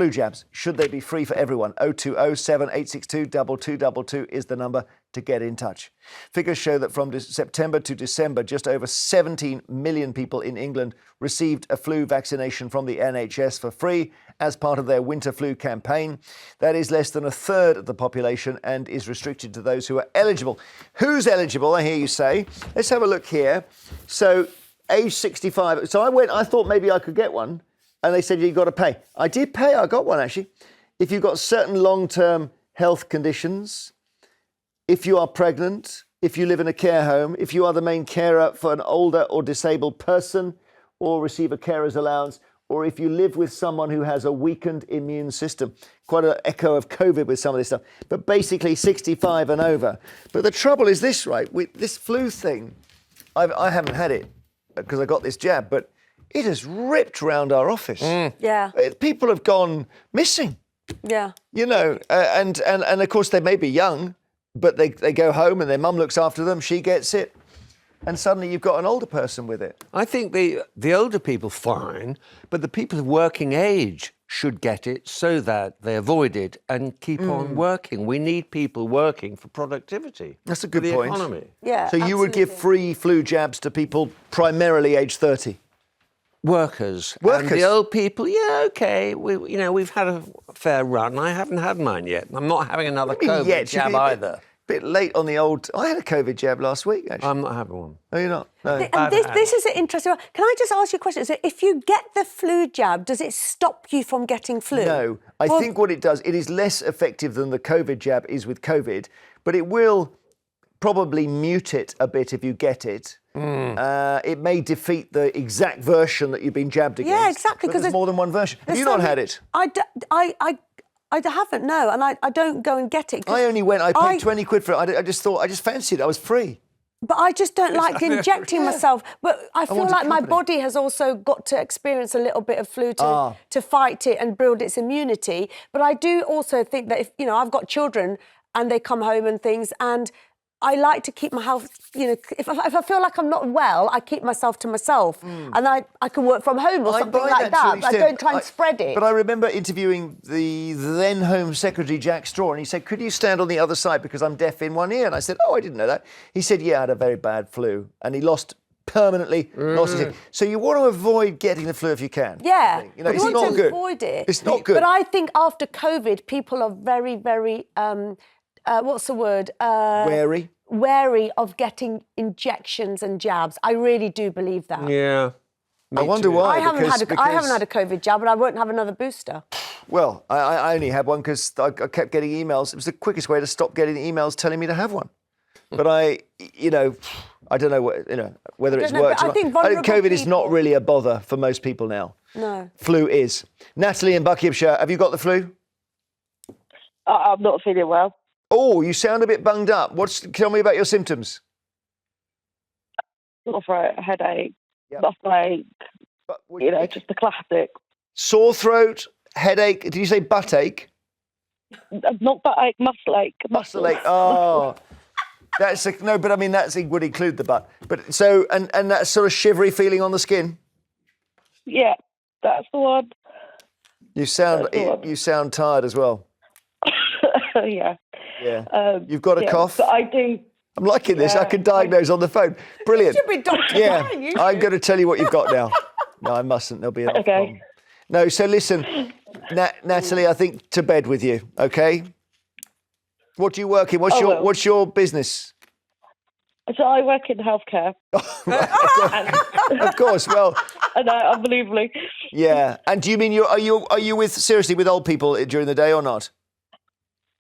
flu jabs, should they be free for everyone? 020 7862 2222 is the number to get in touch. Figures show that from September to December, just over 17 million people in England received a flu vaccination from the NHS for free as part of their winter flu campaign. That is less than a third of the population and is restricted to those who are eligible. Who's eligible, I hear you say? Let's have a look here. So, age 65. So I thought maybe I could get one. And they said, you've got to pay. I did pay. I got one, actually. If you've got certain long-term health conditions, if you are pregnant, if you live in a care home, if you are the main carer for an older or disabled person or receive a carer's allowance, or if you live with someone who has a weakened immune system. Quite an echo of COVID with some of this stuff. But basically 65 and over. But the trouble is this, right? With this flu thing, I haven't had it because I got this jab, but it has ripped round our office. Yeah. People have gone missing. Yeah. You know, and of course they may be young, but they go home and their mum looks after them, she gets it, and suddenly you've got an older person with it. I think the older people, fine, but the people of working age should get it so that they avoid it and keep on working. We need people working for productivity. That's a good for the point. Economy. Yeah. So you would give free flu jabs to people primarily age 30? Workers. Workers? And the old people, yeah, OK. We've had a fair run. I haven't had mine yet. I'm not having another COVID jab either. Bit late on the old... I had a COVID jab last week, actually. I'm not having one. No, you're not? No. And this is an interesting one. Can I just ask you a question? So if you get the flu jab, does it stop you from getting flu? No. I think what it does, it is less effective than the COVID jab is with COVID, but it will probably mute it a bit if you get it. It may defeat the exact version that you've been jabbed against. Yeah, exactly. Because there's more than one version. Have you not had it? I haven't, no, and I don't go and get it. I only went, I paid 20 quid for it. I just fancied it. I was free. But I just don't like injecting myself. But I feel like my company. body has also got to experience a little bit of flu to fight it and build its immunity. But I do also think that if, I've got children and they come home and things, and I like to keep my health, if I feel like I'm not well, I keep myself to myself. And I can work from home or something like that. I don't try and spread it. But I remember interviewing the then Home Secretary, Jack Straw, and he said, could you stand on the other side because I'm deaf in one ear? And I said, oh, I didn't know that. He said, yeah, I had a very bad flu. And he permanently lost his ear. So you want to avoid getting the flu if you can. Yeah. It's you not want to good. avoid it. It's not good. But I think after COVID, people are very, very, what's the word? Wary of getting injections and jabs. I really do believe that. Yeah. I wonder why. I haven't had a COVID jab, but I won't have another booster. Well, I only had one because I kept getting emails. It was the quickest way to stop getting emails telling me to have one. But I don't know whether it's worked or not. I think COVID is not really a bother for most people now. No. Flu is. Natalie in Buckinghamshire, have you got the flu? I'm not feeling well. Oh, you sound a bit bunged up. Tell me about your symptoms. Sore throat, headache, muscle ache, just the classic. Sore throat, headache. Did you say butt ache? Not butt ache, muscle ache. Muscle ache. Oh, that would include the butt. But so and that sort of shivery feeling on the skin. Yeah, that's the one. You sound tired as well. Yeah. Yeah. You've got a cough? But I do. I'm liking this. I can diagnose on the phone. Brilliant. You should be Dr. Yeah. I'm going to tell you what you've got now. No, I mustn't. There'll be another problem. No, so listen, Natalie, I think to bed with you, okay? What do you work in? What's your business? So I work in healthcare. Of course. Well, I know, unbelievably. Yeah. And do you mean are you seriously with old people during the day or not?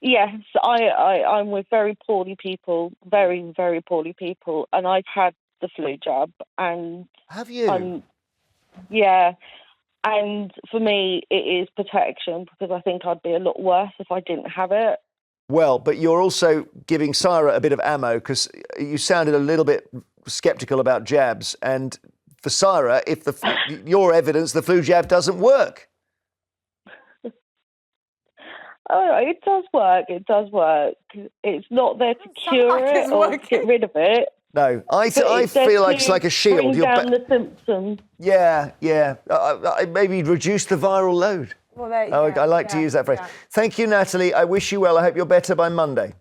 Yes, I'm with very poorly people, very, very poorly people, and I've had the flu jab. And have you? Yeah, and for me, it is protection because I think I'd be a lot worse if I didn't have it. Well, but you're also giving Saira a bit of ammo because you sounded a little bit sceptical about jabs, and for Saira, if your evidence, the flu jab doesn't work. Oh, it does work. It does work. It's not there to cure it or to get rid of it. No, I feel like it's like a shield. Bring down the symptoms. Yeah. Maybe reduce the viral load. Well, there you I go. like to use that phrase. Yeah. Thank you, Natalie. I wish you well. I hope you're better by Monday.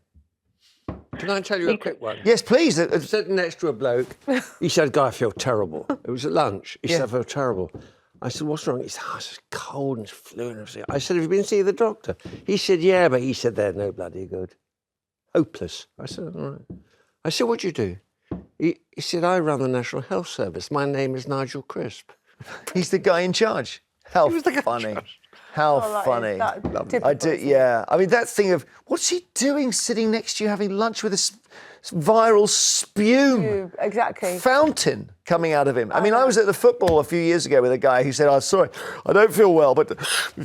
Can I tell you a quick one? Yes, please. Sitting next to a bloke, he said, "Guy, I feel terrible." It was at lunch. He said, "I feel terrible." I said, "What's wrong?" He said, "Oh, it's just cold and it's flu and everything." I said, "Have you been seeing the doctor?" He said, "Yeah, but he said they're no bloody good. Hopeless." I said, "All right." I said, "What do you do?" He said, "I run the National Health Service. My name is Nigel Crisp." He's the guy in charge. How was the guy in funny. charge. How Oh, that funny. is- that- typical, I do, isn't it? yeah. I mean, that thing of, what's he doing sitting next to you having lunch with this viral spume? Exactly. Fountain coming out of him. I mean, I was at the football a few years ago with a guy who said, "Oh, sorry, I don't feel well, but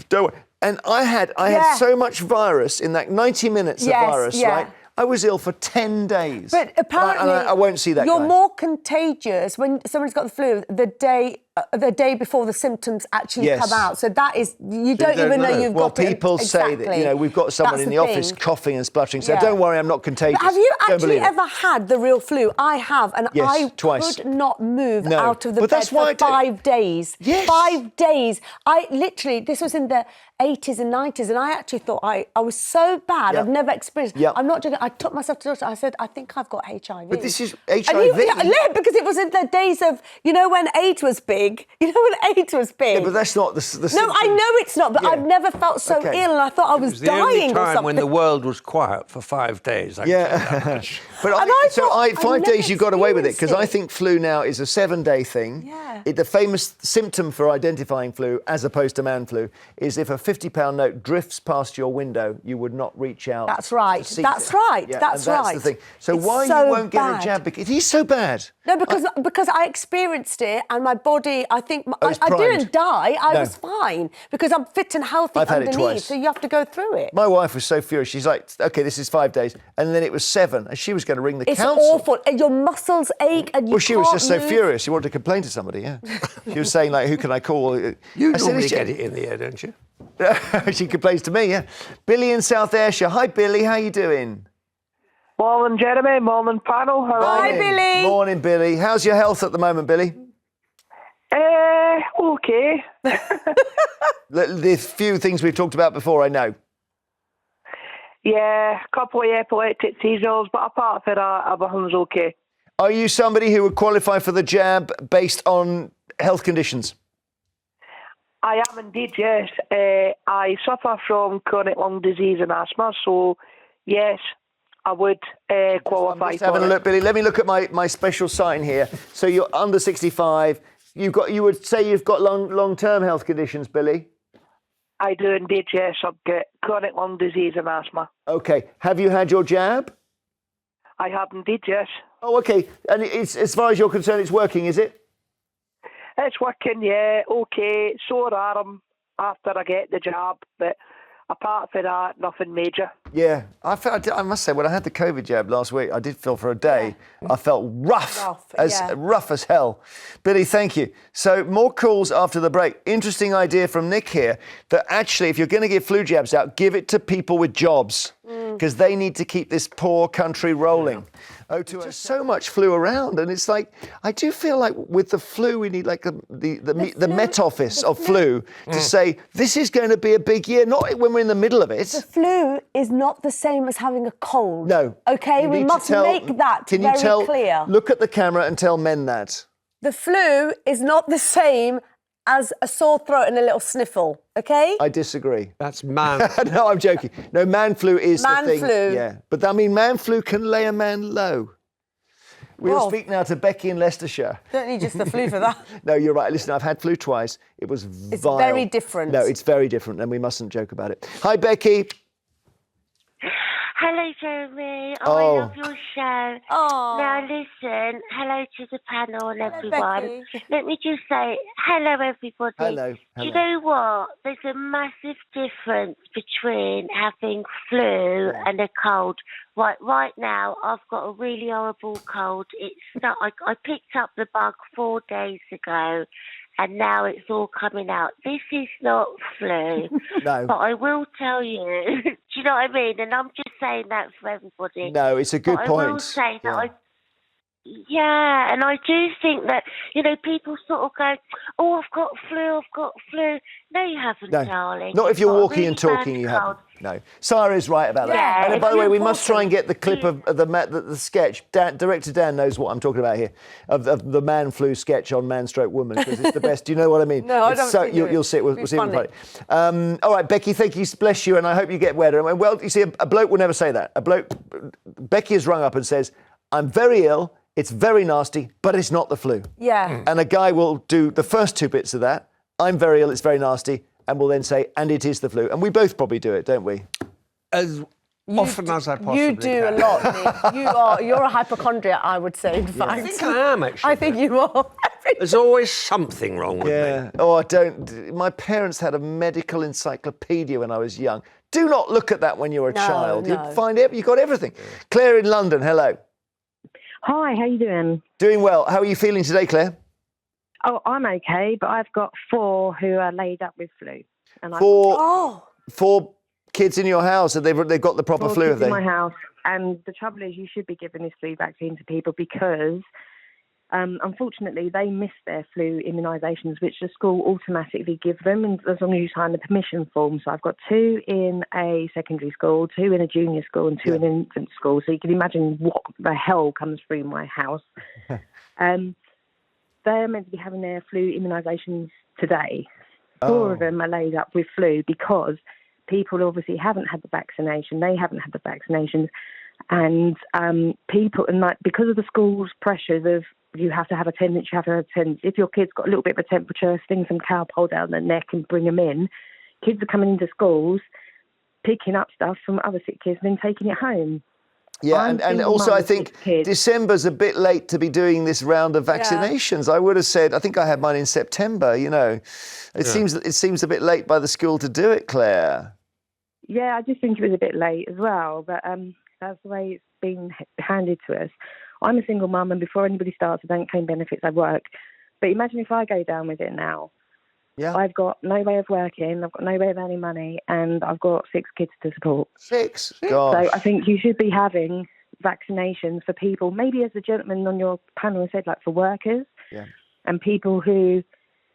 don't worry." And I had so much virus in that 90 minutes of virus, right? I was ill for 10 days. But apparently, I won't see that you're guy. more contagious when someone's got the flu the day before the symptoms actually Yes. come out. So that is, you don't don't even know know. you've Well, got it. people say that, you know, we've got someone That's in the the office thing. coughing and spluttering, so Yeah. don't worry, I'm not contagious. But have you Don't actually believe it. ever had the real flu? I have, and Yes, I twice. could not move No. out of the But bed that's why I for don't- 5 days. Yes. 5 days. I literally, this was in the 80s and 90s, and I actually thought I was so bad. Yeah. I've never experienced. Yeah. I'm not joking. I took myself to the doctor. I said, I think I've got HIV. But this is And HIV. yeah, because it was in the days of, you know, when AIDS was big. You know, when AIDS was big. Yeah, but that's not the No, symptom. I know it's not, but Yeah. I've never felt so Okay. ill, and I thought I It was was the dying only or time something. when the world was quiet for 5 days. I can tell you that much. But And I thought, I've 5 never days you got away with it because I experienced think flu now is a 7-day thing. Yeah. The famous symptom for identifying flu, as opposed to man flu, is if a £50 note drifts past your window, you would not reach out. That's right. to seize That's it. right. Yeah, That's and that's right. the thing. So It's why so you won't get bad. a jab? Because it is so bad. No, because I experienced it, and my body, I think, I it's primed. didn't die. I No. was fine because I'm fit and healthy I've had it underneath. twice. So you have to go through it. My wife was so furious. She's like, "Okay, this is 5 days," and then it was 7, and she was going to ring the It's council. awful. And your muscles ache, and you Well, she was can't just so move. furious. She wanted to complain to somebody. Yeah, she was saying like, "Who can I call?" You I said, normally "It's- get it in the air, don't you? She complains to me, yeah. Billy in South Ayrshire. Hi, Billy. How you doing? Morning, Jeremy. Morning, panel. How are Hi, you? Billy. Morning, Billy. How's your health at the moment, Billy? Okay. The few things we've talked about before, I know. Yeah, a couple of epileptic seizures, but apart from that, everything's okay. Are you somebody who would qualify for the jab based on health conditions? I am indeed, yes. I suffer from chronic lung disease and asthma, so yes, I would qualify Just for having a it. look, Billy. Let me look at my special sign here. So you're under 65. You would say you've got long-term health conditions, Billy? I do indeed, yes. I've got chronic lung disease and asthma. Okay. Have you had your jab? I have indeed, yes. Oh, okay. And it's, as far as you're concerned, it's working, is it? It's working, yeah, okay. Sore arm after I get the jab, but apart from that, nothing major. Yeah, I must say, when I had the COVID jab last week, I did feel for a day, I felt rough as hell. Billy, thank you. So more calls after the break. Interesting idea from Nick here that actually, if you're going to give flu jabs out, give it to people with jobs because they need to keep this poor country rolling. Oh, there's so much flu around, and it's like I do feel like with the flu, we need like the Met Office of flu to say this is going to be a big year, not when we're in the middle of it. The flu is not the same as having a cold. No. Okay, You we need to must tell- make that Can very you tell? clear. Look at the camera and tell men that. The flu is not the same as a sore throat and a little sniffle, okay? I disagree. That's man. No, I'm joking. No, man flu is Man the thing. flu. Yeah, but I mean, man flu can lay a man low. We'll Well- speak now to Becky in Leicestershire. Don't need just the flu for that. No, you're right. Listen, I've had flu twice. It was It's vile. very different. No, it's very different, and we mustn't joke about it. Hi, Becky. Hello, Jeremy. Oh. I love your show. Oh. Now, listen. Hello to the panel and everyone. Becky. Let me just say hello, everybody. Hello. Do you know what? There's a massive difference between having flu and a cold. Right now, I've got a really horrible cold. I picked up the bug 4 days ago, and now it's all coming out. This is not flu. No. But I will tell you, do you know what I mean? And I'm just saying that for everybody. No, it's a good but point. I will say that Yeah. Yeah, and I do think that, people sort of go, oh, I've got flu. No, you haven't, No, darling. not if You've you're got a walking really and talking, bad you cold. haven't. No. Saira's right about that. Yeah, And by the way, we must try and get the clip important. of the sketch. Director Dan knows what I'm talking about here, of the man flu sketch on man stroke woman, because it's the best. Do you know what I mean? No, I don't think You'll see it. We'll see it. All right, Becky, thank you. Bless you, and I hope you get better. And well, you see, a bloke will never say that. Becky has rung up and says, I'm very ill, it's very nasty, but it's not the flu. Yeah. And a guy will do the first two bits of that. I'm very ill, it's very nasty, and will then say, and it is the flu. And we both probably do it, don't we? As often as I possibly You do can. a lot, Nick. You're a hypochondriac, I would say, in fact. I think I am, actually. I think you are. There's always something wrong with me. Oh, I don't. My parents had a medical encyclopedia when I was young. Do not look at that when you're a child. No. You'd find it. You've got everything. Claire in London, hello. Hi, how you doing? Doing well. How are you feeling today, Claire? Oh, I'm okay, but I've got 4 who are laid up with flu. And Four kids in your house, and they've got the proper 4 flu, kids have they? in my house. And the trouble is, you should be giving this flu vaccine to people because, unfortunately, they miss their flu immunisations, which the school automatically give them, and as long as you sign the permission form. So I've got 2 in a secondary school, 2 in a junior school, and 2 in an infant school. So you can imagine what the hell comes through my house. They're meant to be having their flu immunisations today. 4 of them are laid up with flu because people obviously haven't had the vaccination. They haven't had the vaccinations. And because of the school's pressures of you have to have attendance, if your kid's got a little bit of a temperature, sting some Calpol down their neck and bring them in, kids are coming into schools, picking up stuff from other sick kids and then taking it home. Yeah, and also I think December's a bit late to be doing this round of vaccinations. I would have said, I think I had mine in September, It seems a bit late by the school to do it, Claire. Yeah, I just think it was a bit late as well, but that's the way it's been handed to us. I'm a single mum, and before anybody starts, I don't claim benefits, I work. But imagine if I go down with it now. Yeah. I've got no way of working, I've got no way of earning money, and I've got 6 kids to support. 6? Gosh. So I think you should be having vaccinations for people, maybe as the gentleman on your panel said, like for workers and people who,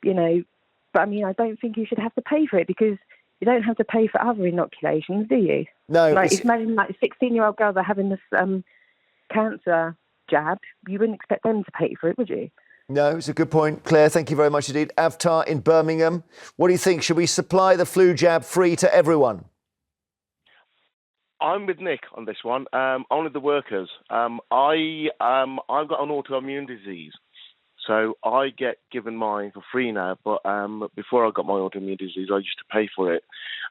but I mean, I don't think you should have to pay for it because you don't have to pay for other inoculations, do you? No. Imagine 16-year-old girls are having this cancer jab. You wouldn't expect them to pay for it, would you? No, it's a good point. Claire, thank you very much indeed. Avtar in Birmingham, what do you think? Should we supply the flu jab free to everyone? I'm with Nick on this one. Only the workers. I've got an autoimmune disease, so I get given mine for free now. But before I got my autoimmune disease, I used to pay for it.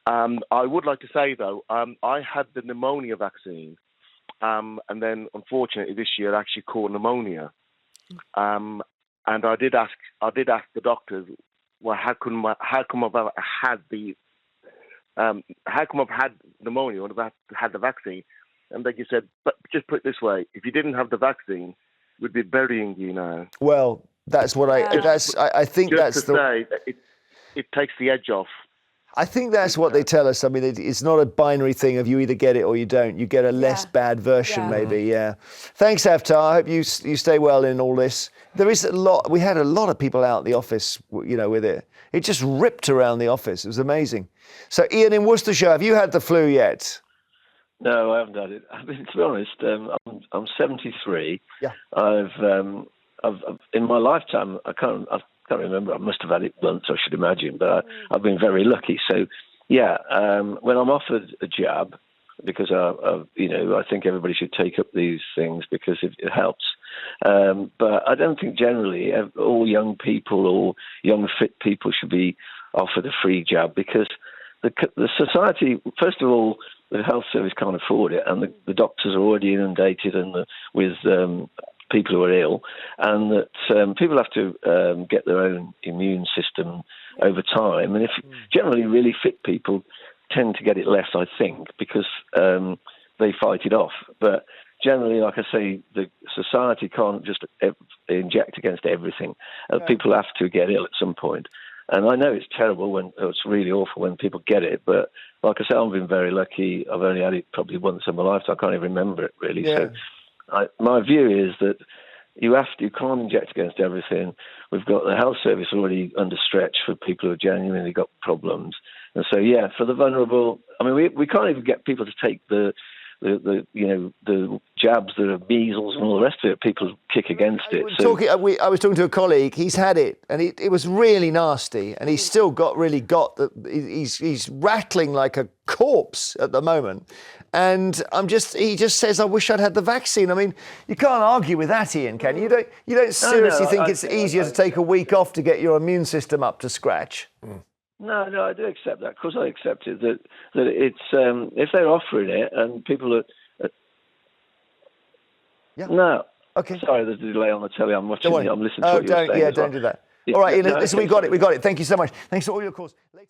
I would like to say though, I had the pneumonia vaccine, and then unfortunately this year I actually caught pneumonia. And I did ask the doctors, well, how come I've had pneumonia when I've had the vaccine? And they just said, but just put it this way, if you didn't have the vaccine, we'd be burying you now. Well, that's what I think that's the say that it takes the edge off. I think that's what they tell us. I mean, it's not a binary thing of you either get it or you don't. You get a less bad version, maybe. Yeah. Thanks, Avtar. I hope you stay well in all this. There is a lot. We had a lot of people out the office, with it. It just ripped around the office. It was amazing. So, Ian in Worcestershire, have you had the flu yet? No, I haven't had it. I mean, to be honest, I'm 73. Yeah. I've in my lifetime, I can't remember. I must have had it once, I should imagine, but I've been very lucky. So, when I'm offered a jab, because I think everybody should take up these things because it helps. But I don't think generally all young people or young fit people should be offered a free jab because the society, first of all, the health service can't afford it, and the doctors are already inundated with people who are ill, and that people have to get their own immune system over time. And if generally really fit people tend to get it less, I think, because they fight it off. But generally, like I say, the society can't just inject against everything. People have to get ill at some point. And I know it's terrible it's really awful when people get it, but like I say, I've been very lucky. I've only had it probably once in my life, so I can't even remember it really. Yeah. So my view is that You can't inject against everything. We've got the health service already under stretch for people who have genuinely got problems. And so, yeah, for the vulnerable, I mean, we can't even get people to take the jabs that are measles and all the rest of it. People kick against it. I was talking to a colleague. He's had it, and it was really nasty, and he's still got the. He's rattling like a corpse at the moment, and he just says, "I wish I'd had the vaccine." I mean, you can't argue with that, Ian, can you? You don't seriously think it's easier to take a week off to get your immune system up to scratch? No, I do accept that. Of course, I accept it. That it's if they're offering it and people are. Yeah. No. Okay. Sorry, there's a delay on the telly. I'm watching. I'm listening to what you're saying. Don't do that. All right, Ian. Listen, we got it. Thank you so much. Thanks for all your calls. Later.